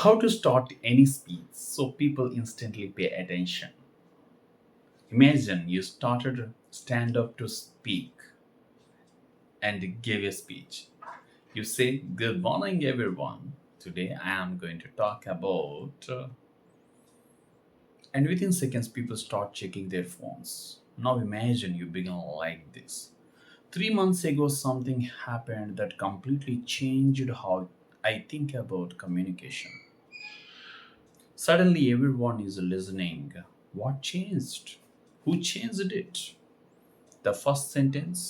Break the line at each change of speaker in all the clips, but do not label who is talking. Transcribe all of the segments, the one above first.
How to start any speech so people instantly pay attention. Imagine you started stand up to speak and give a speech. You say, "Good morning, everyone. Today I am going to talk about." And within seconds, people start checking their phones. Now imagine you begin like this. 3 months ago, something happened that completely changed how I think about communication. Suddenly, everyone is listening. What changed? Who changed it? The first sentence,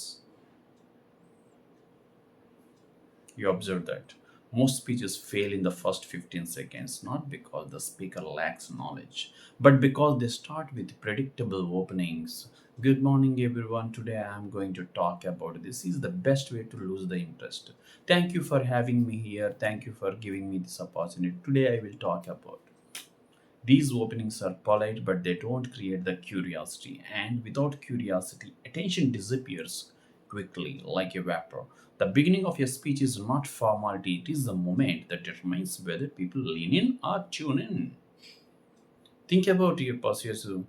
you observe that most speeches fail in the first 15 seconds, not because the speaker lacks knowledge, but because they start with predictable openings. Good morning, everyone. Today I am going to talk about this. Is the best way to lose the interest. Thank you for having me here. Thank you for giving me this opportunity. Today I will talk about. These openings are polite, but they don't create the curiosity. And without curiosity, attention disappears quickly like a vapor. The beginning of your speech is not formality, it is the moment that determines whether people lean in or tune in. Think about your persuasive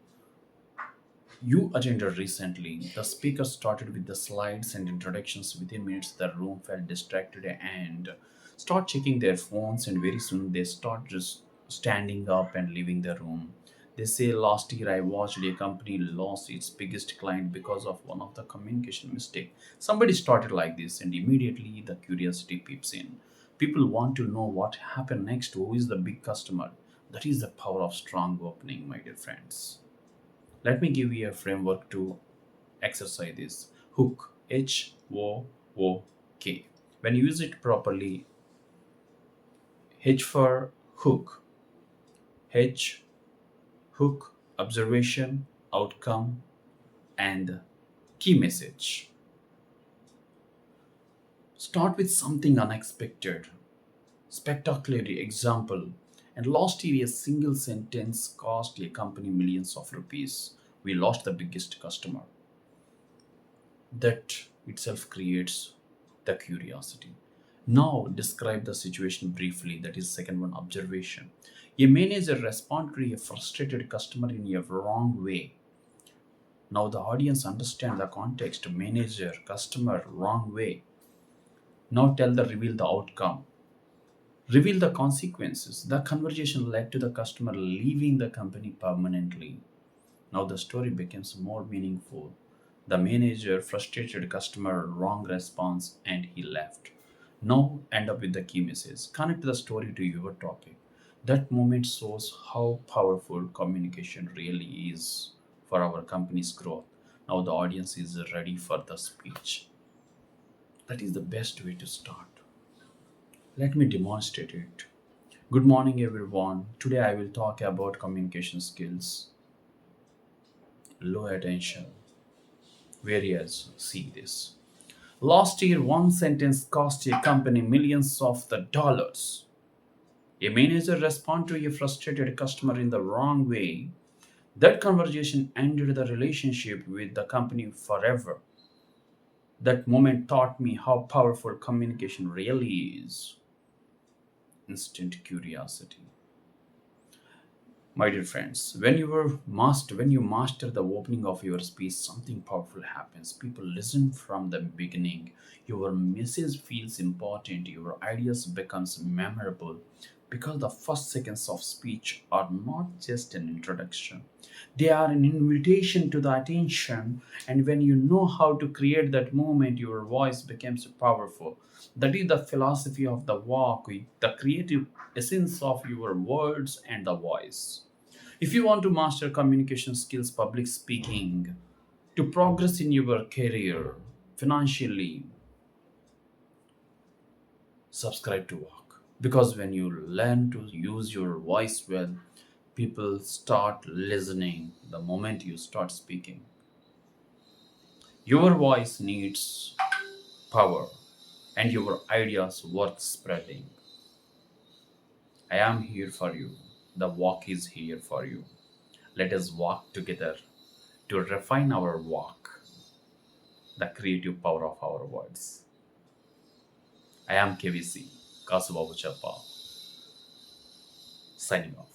you attended recently. The speaker started with the slides and introductions. Within minutes, the room felt distracted and start checking their phones. And very soon, they start just standing up and leaving the room. They say, "Last year, I watched a company lost its biggest client because of one of the communication mistake." Somebody started like this, and immediately the curiosity peeps in. People want to know what happened next. Who is the big customer? That is the power of strong opening, my dear friends. Let me give you a framework to exercise this. Hook, HOOK. When you use it properly, H for hook, H, hook, observation, outcome, and key message. Start with something unexpected, spectacular example. And last year, a single sentence cost a company millions of rupees. We lost the biggest customer. That itself creates the curiosity. Now describe the situation briefly. That is second one, observation. A manager respond to a frustrated customer in a wrong way. Now the audience understand the context. Manager, customer, wrong way. Now tell the reveal the outcome. Reveal the consequences. The conversation led to the customer leaving the company permanently. Now the story becomes more meaningful. The manager, frustrated customer, wrong response, and he left. Now end up with the key message. Connect the story to your topic. That moment shows how powerful communication really is for our company's growth. Now the audience is ready for the speech. That is the best way to start. Let me demonstrate it. Good morning, everyone. Today I will talk about communication skills. Low attention. Whereas, see this. Last year, one sentence cost a company millions of the dollars. A manager responded to a frustrated customer in the wrong way. That conversation ended the relationship with the company forever. That moment taught me how powerful communication really is. Instant curiosity. My dear friends, when you master the opening of your speech, something powerful happens. People listen from the beginning. Your message feels important. Your ideas becomes memorable because the first seconds of speech are not just an introduction. They are an invitation to the attention, and when you know how to create that moment, your voice becomes powerful. That is the philosophy of the walk, the creative essence of your words and the voice. If you want to master communication skills, public speaking, to progress in your career, financially, subscribe to VAAK. Because when you learn to use your voice well, people start listening the moment you start speaking. Your voice needs power and your ideas worth spreading. I am here for you. The walk is here for you. Let us walk together to refine our walk, the creative power of our words. I am KVC, Kasubabu Chappa. signing off.